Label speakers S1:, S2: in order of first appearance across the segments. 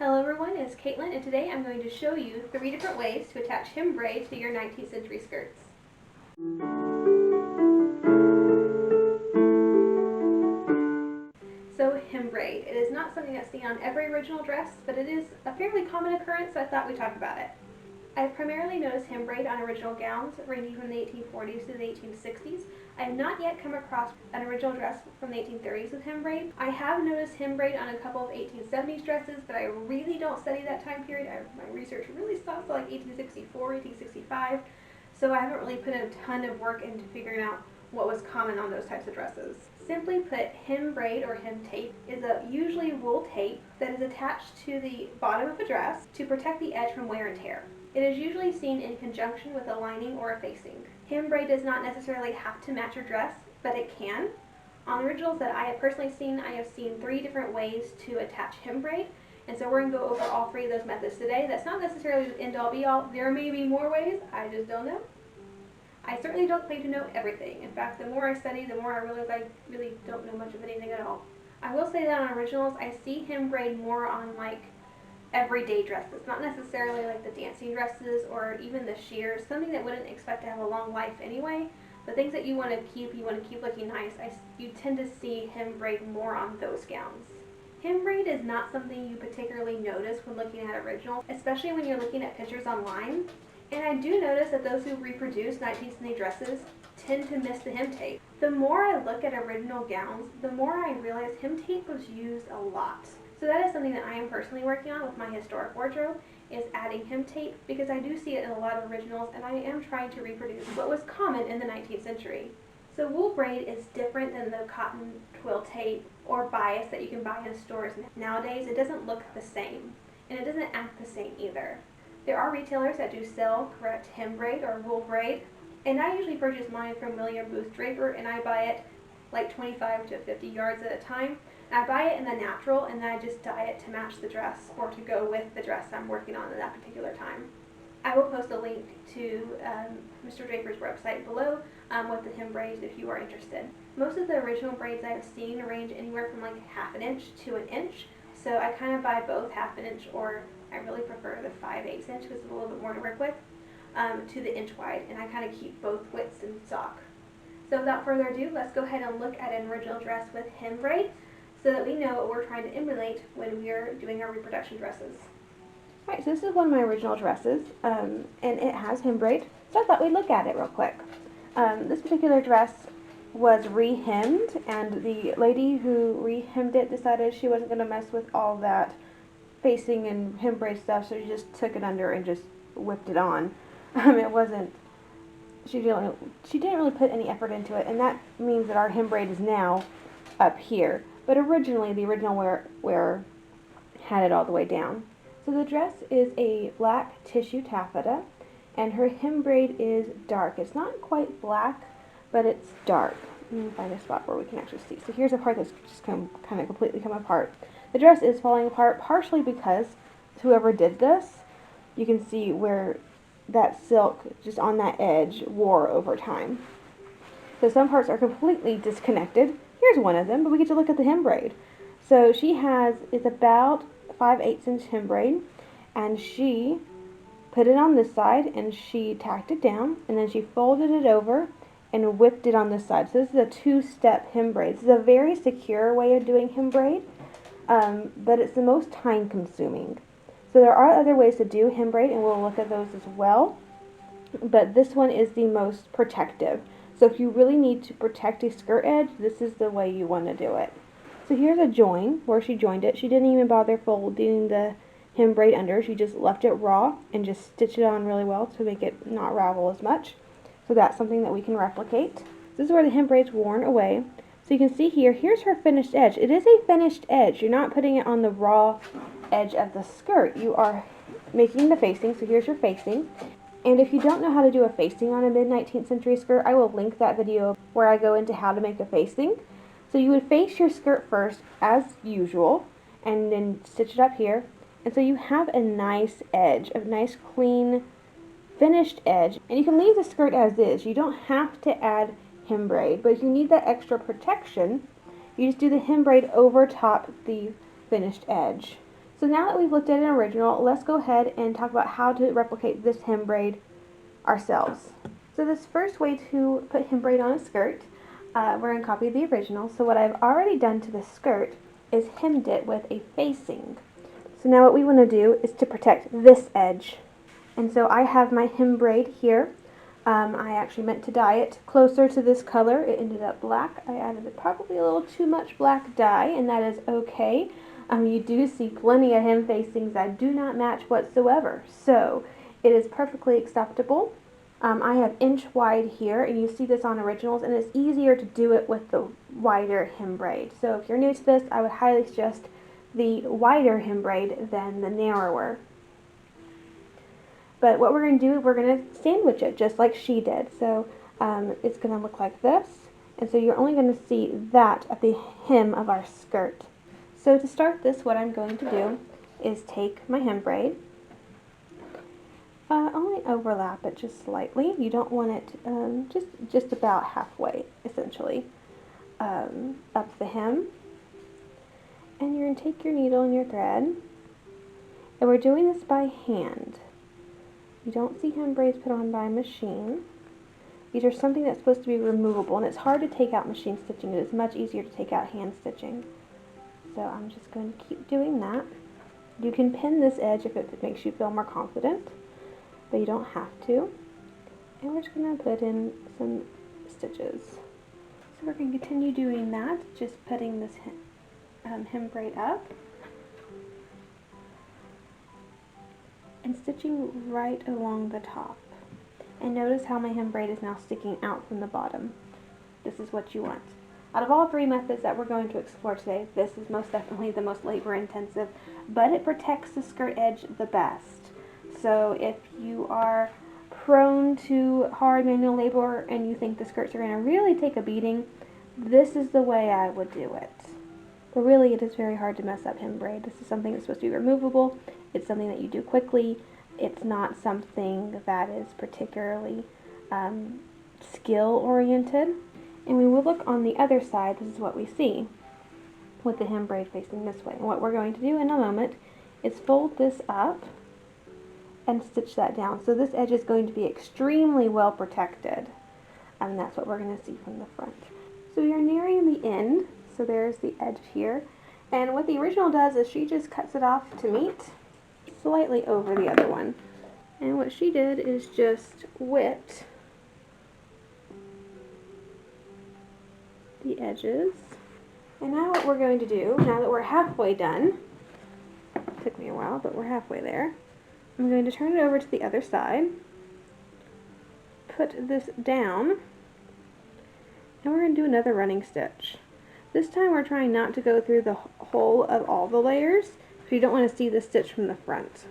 S1: Hello everyone, it's Caitlin, and today I'm going to show you 3 different ways to attach hem braid to your 19th century skirts. So hem braid, it is not something that's seen on every original dress, but it is a fairly common occurrence, so I thought we'd talk about it. I've primarily noticed hem braid on original gowns ranging from the 1840s to the 1860s. I have not yet come across an original dress from the 1830s with hem braid. I have noticed hem braid on a couple of 1870s dresses, but I really don't study that time period. My research really stops at like 1864, 1865, so I haven't really put a ton of work into figuring out what was common on those types of dresses. Simply put, hem braid or hem tape is a usually wool tape that is attached to the bottom of a dress to protect the edge from wear and tear. It is usually seen in conjunction with a lining or a facing. Hem braid does not necessarily have to match your dress, but it can. On originals that I have personally seen, I have seen 3 different ways to attach hem braid, and so we're going to go over all 3 of those methods today. That's not necessarily the end all be all. There may be more ways, I just don't know. I certainly don't claim to know everything. In fact, the more I study, the more I realize I really don't know much of anything at all. I will say that on originals, I see hem braid more on like everyday dresses, not necessarily like the dancing dresses or even the sheers, something that wouldn't expect to have a long life anyway. The things that you want to keep looking nice, you tend to see hem braid more on those gowns. Hem braid is not something you particularly notice when looking at originals, especially when you're looking at pictures online. And I do notice that those who reproduce 19th century dresses tend to miss the hem tape. The more I look at original gowns, the more I realize hem tape was used a lot. So that is something that I am personally working on with my historic wardrobe, is adding hem tape, because I do see it in a lot of originals and I am trying to reproduce what was common in the 19th century. So wool braid is different than the cotton twill tape or bias that you can buy in stores nowadays. It doesn't look the same, and it doesn't act the same either. There are retailers that do sell correct hem braid or wool braid, and I usually purchase mine from William Booth Draper, and I buy it like 25 to 50 yards at a time. I buy it in the natural, and then I just dye it to match the dress or to go with the dress I'm working on at that particular time. I will post a link to Mr. Draper's website below with the hem braids if you are interested. Most of the original braids I have seen range anywhere from like 1/2 inch to 1 inch, so I kind of buy both 1/2 inch, or I really prefer the 5/8 inch because it's a little bit more to work with, to the inch wide, and I kind of keep both widths in stock. So without further ado, let's go ahead and look at an original dress with hem braid, so that we know what we're trying to emulate when we are doing our reproduction dresses. Alright, so this is one of my original dresses, and it has hem braid, so I thought we'd look at it real quick. This particular dress was re-hemmed, and the lady who re-hemmed it decided she wasn't going to mess with all that facing and hem braid stuff, so she just took it under and just whipped it on. It wasn't, she didn't really put any effort into it, and that means that our hem braid is now up here. But originally, the original wearer had it all the way down. So the dress is a black tissue taffeta, and her hem braid is dark. It's not quite black, but it's dark. Let me find a spot where we can actually see. So here's a part that's just kind of completely come apart. The dress is falling apart partially because whoever did this, you can see where that silk just on that edge wore over time. So some parts are completely disconnected. Here's one of them, but we get to look at the hem braid. So it's about 5/8 inch hem braid, and she put it on this side, and she tacked it down, and then she folded it over and whipped it on this side. So this is a 2-step hem braid. This is a very secure way of doing hem braid, but it's the most time consuming. So there are other ways to do hem braid, and we'll look at those as well, but this one is the most protective. So if you really need to protect a skirt edge, this is the way you want to do it. So here's a join where she joined it. She didn't even bother folding the hem braid under. She just left it raw and just stitched it on really well to make it not ravel as much. So that's something that we can replicate. This is where the hem braid's worn away. So you can see here's her finished edge. It is a finished edge. You're not putting it on the raw edge of the skirt. You are making the facing. So here's your facing. And if you don't know how to do a facing on a mid-19th century skirt, I will link that video where I go into how to make a facing. So you would face your skirt first, as usual, and then stitch it up here. And so you have a nice edge, a nice clean, finished edge. And you can leave the skirt as is. You don't have to add hem braid, but if you need that extra protection, you just do the hem braid over top the finished edge. So now that we've looked at an original, let's go ahead and talk about how to replicate this hem braid ourselves. So this first way to put hem braid on a skirt, we're going to copy the original. So what I've already done to this skirt is hemmed it with a facing. So now what we want to do is to protect this edge. And so I have my hem braid here. I actually meant to dye it closer to this color. It ended up black. I added probably a little too much black dye, and that is okay. You do see plenty of hem facings that do not match whatsoever, so it is perfectly acceptable. I have inch wide here, and you see this on originals, and it's easier to do it with the wider hem braid. So if you're new to this, I would highly suggest the wider hem braid than the narrower. But what we're going to do, we're going to sandwich it just like she did. So it's going to look like this, and so you're only going to see that at the hem of our skirt. So to start this, what I'm going to do is take my hem braid, only overlap it just slightly. You don't want it just about halfway, essentially, up the hem. And you're going to take your needle and your thread, and we're doing this by hand. You don't see hem braids put on by a machine. These are something that's supposed to be removable, and it's hard to take out machine stitching. It is much easier to take out hand stitching. So I'm just going to keep doing that. You can pin this edge if it makes you feel more confident, but you don't have to. And we're just going to put in some stitches. So we're going to continue doing that, just putting this hem braid up and stitching right along the top. And notice how my hem braid is now sticking out from the bottom. This is what you want. Out of all three methods that we're going to explore today, this is most definitely the most labor intensive, but it protects the skirt edge the best. So if you are prone to hard manual labor and you think the skirts are going to really take a beating, this is the way I would do it. But really, it is very hard to mess up hem braid. This is something that's supposed to be removable. It's something that you do quickly. It's not something that is particularly skill-oriented. And when we look on the other side, this is what we see with the hem braid facing this way. And what we're going to do in a moment is fold this up and stitch that down. So this edge is going to be extremely well protected. And that's what we're going to see from the front. So you're nearing the end. So there's the edge here. And what the original does is she just cuts it off to meet slightly over the other one. And what she did is just whipped the edges. And now what we're going to do, now that we're halfway done, it took me a while, but we're halfway there, I'm going to turn it over to the other side, put this down, and we're going to do another running stitch. This time we're trying not to go through the whole of all the layers, so you don't want to see the stitch from the front.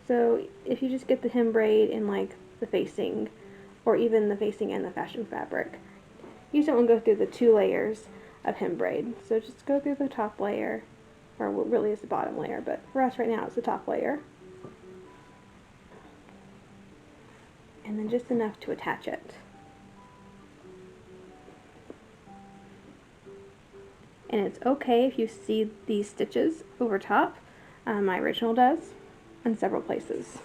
S1: So if you just get the hem braid in like the facing, or even the facing and the fashion fabric, you just don't want to go through the 2 layers of hem braid. So just go through the top layer, or what really is the bottom layer, but for us right now it's the top layer. And then just enough to attach it. And it's okay if you see these stitches over top. My original does, in several places.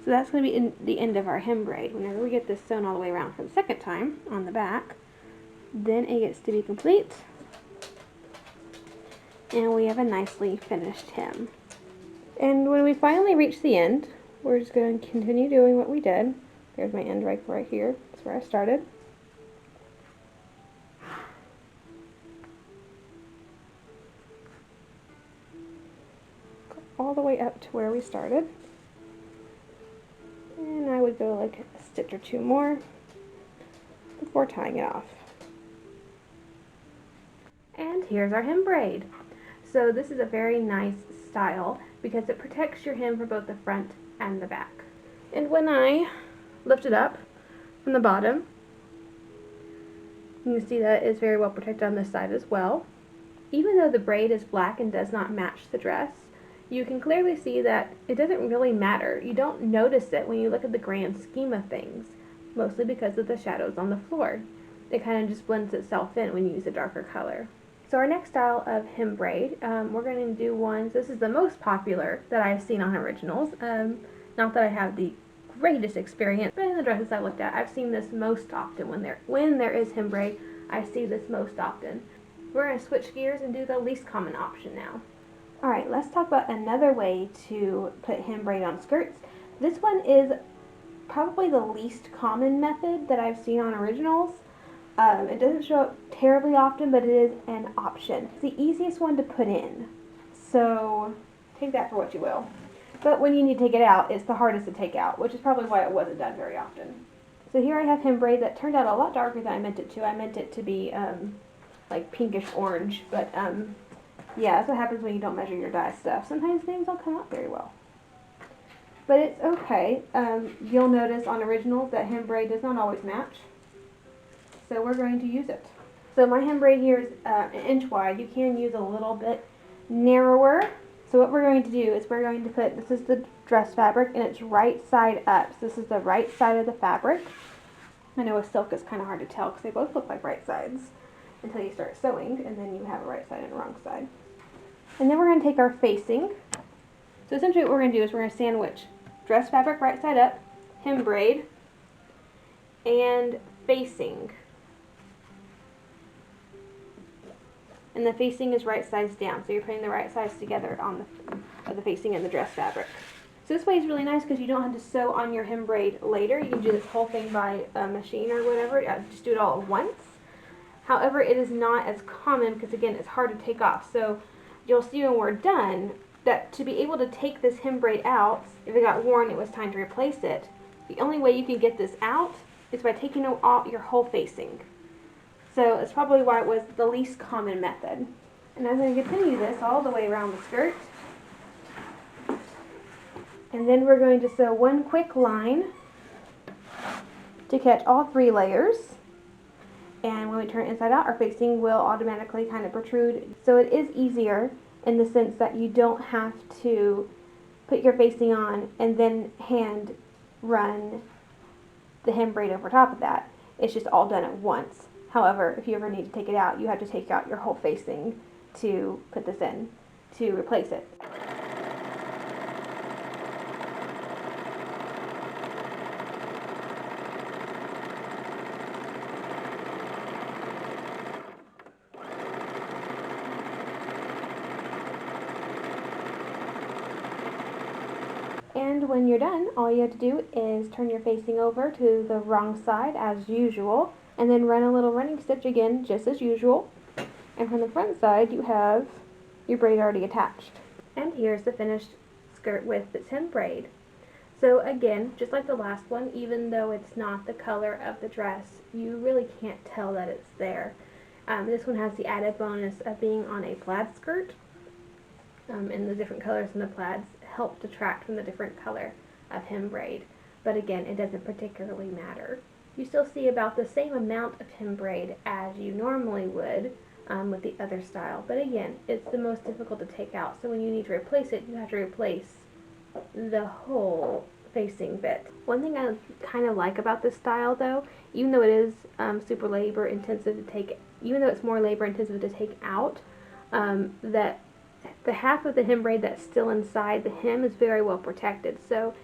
S1: So that's going to be in the end of our hem braid. Whenever we get this sewn all the way around for the second time on the back, then it gets to be complete, and we have a nicely finished hem. And when we finally reach the end, we're just going to continue doing what we did. There's my end right here. That's where I started. Go all the way up to where we started. And I would go like a stitch or 2 more before tying it off. And here's our hem braid. So this is a very nice style because it protects your hem for both the front and the back. And when I lift it up from the bottom, you can see that it's very well protected on this side as well. Even though the braid is black and does not match the dress, you can clearly see that it doesn't really matter. You don't notice it when you look at the grand scheme of things, mostly because of the shadows on the floor. It kind of just blends itself in when you use a darker color. So our next style of hem braid, we're going to do ones, this is the most popular that I've seen on originals. Not that I have the greatest experience, but in the dresses I've looked at, I've seen this most often. When there is hem braid, I see this most often. We're going to switch gears and do the least common option now. Alright, let's talk about another way to put hem braid on skirts. This one is probably the least common method that I've seen on originals. It doesn't show up terribly often, but it is an option. It's the easiest one to put in, so take that for what you will. But when you need to take it out, it's the hardest to take out, which is probably why it wasn't done very often. So here I have hem braid that turned out a lot darker than I meant it to. I meant it to be like pinkish orange, but yeah, that's what happens when you don't measure your dye stuff. Sometimes things don't come out very well. But it's okay. You'll notice on originals that hem braid does not always match. So we're going to use it. So my hem braid here is an inch wide. You can use a little bit narrower. So what we're going to do is we're going to put, this is the dress fabric and it's right side up. So this is the right side of the fabric. I know with silk it's kind of hard to tell because they both look like right sides until you start sewing, and then you have a right side and a wrong side. And then we're going to take our facing. So essentially what we're going to do is we're going to sandwich dress fabric right side up, hem braid, and facing. And the facing is right sides down, so you're putting the right sides together on the facing and the dress fabric. So this way is really nice because you don't have to sew on your hem braid later. You can do this whole thing by a machine or whatever, just do it all at once. However, it is not as common because again, it's hard to take off. So you'll see when we're done that to be able to take this hem braid out, if it got worn, it was time to replace it. The only way you can get this out is by taking out your whole facing. So it's probably why it was the least common method. And I'm going to continue this all the way around the skirt. And then we're going to sew one quick line to catch all 3 layers. And when we turn it inside out, our facing will automatically kind of protrude. So it is easier in the sense that you don't have to put your facing on and then hand run the hem braid over top of that. It's just all done at once. However, if you ever need to take it out, you have to take out your whole facing to put this in to replace it. And when you're done, all you have to do is turn your facing over to the wrong side as usual, and then run a little running stitch again, just as usual. And from the front side, you have your braid already attached. And here's the finished skirt with its hem braid. So again, just like the last one, even though it's not the color of the dress, you really can't tell that it's there. This one has the added bonus of being on a plaid skirt, and the different colors in the plaids help detract from the different color of hem braid. But again, it doesn't particularly matter. You still see about the same amount of hem braid as you normally would with the other style. But again, it's the most difficult to take out. So when you need to replace it, you have to replace the whole facing bit. One thing I kind of like about this style though, even though it is super labor intensive to take, even though it's more labor intensive to take out, that the half of the hem braid that's still inside the hem is very well protected. So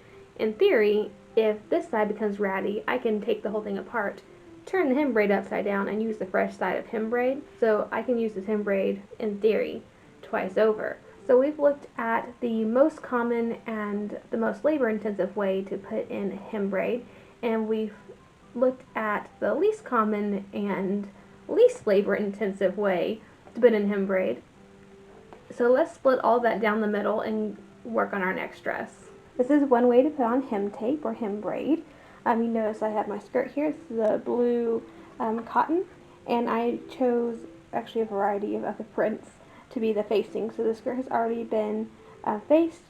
S1: in theory, if this side becomes ratty, I can take the whole thing apart, turn the hem braid upside down, and use the fresh side of hem braid. So I can use this hem braid, in theory, twice over. So we've looked at the most common and the most labor-intensive way to put in hem braid, and we've looked at the least common and least labor-intensive way to put in hem braid. So let's split all that down the middle and work on our next dress. This is one way to put on hem tape or hem braid. You notice I have my skirt here. This is the blue cotton, and I chose actually a variety of other prints to be the facing. So the skirt has already been faced.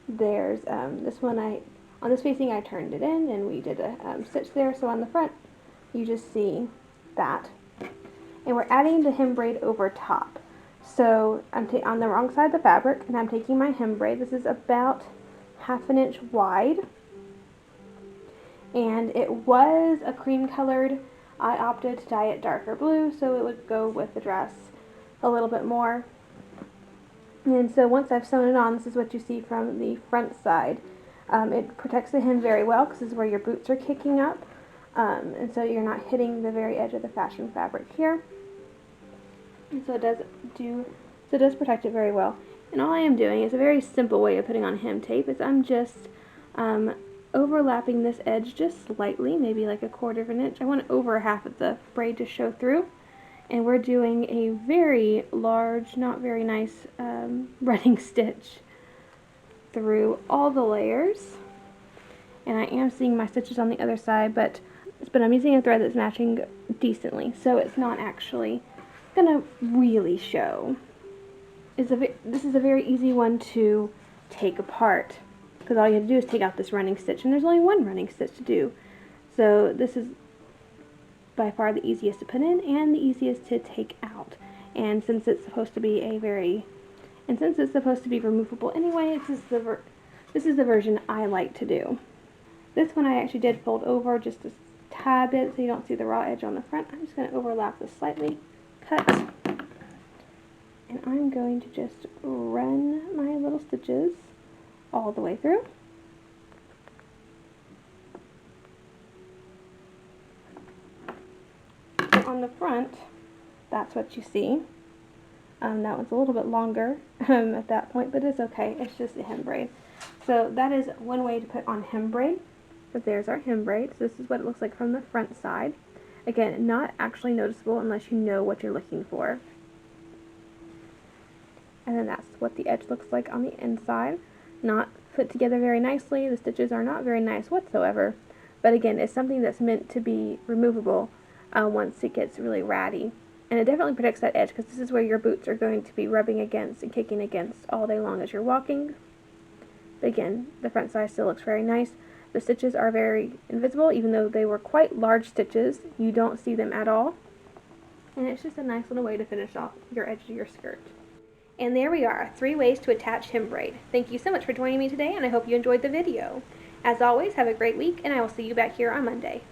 S1: There's this one, on this facing I turned it in and we did a stitch there. So on the front you just see that. And we're adding the hem braid over top. So I'm on the wrong side of the fabric, and I'm taking my hem braid. This is about 1/2 inch wide, and it was a cream colored. I opted to dye it darker blue so it would go with the dress. a little bit more. And so once I've sewn it on, this is what you see from the front side. It protects the hem very well because this is where your boots are kicking up. And so you're not hitting the very edge of the fashion fabric here. And so it does protect it very well. And all I am doing is a very simple way of putting on hem tape is I'm just overlapping this edge just slightly, maybe like 1/4 of an inch. I want over half of the braid to show through. And we're doing a very large, not very nice running stitch through all the layers. And I am seeing my stitches on the other side, but I'm using a thread that's matching decently, so it's not actually gonna really show. This is a very easy one to take apart, because all you have to do is take out this running stitch, and there's only one running stitch to do. So this is by far the easiest to put in and the easiest to take out. And since it's supposed to be removable anyway, this is the version I like to do. This one I actually did fold over just a tad bit so you don't see the raw edge on the front. I'm just going to overlap this slightly, cut, and I'm going to just run my little stitches all the way through. On the front, that's what you see. That one's a little bit longer at that point, but it's okay. It's just a hem braid. So that is one way to put on hem braid. So there's our hem braid. So this is what it looks like from the front side. Again, not actually noticeable unless you know what you're looking for. And then that's what the edge looks like on the inside. Not put together very nicely. The stitches are not very nice whatsoever. But again, it's something that's meant to be removable once it gets really ratty. And it definitely protects that edge because this is where your boots are going to be rubbing against and kicking against all day long as you're walking. But again, the front side still looks very nice. The stitches are very invisible, even though they were quite large stitches. You don't see them at all. And it's just a nice little way to finish off your edge of your skirt. And there we are, 3 ways to attach hem braid. Thank you so much for joining me today, and I hope you enjoyed the video. As always, have a great week, and I will see you back here on Monday.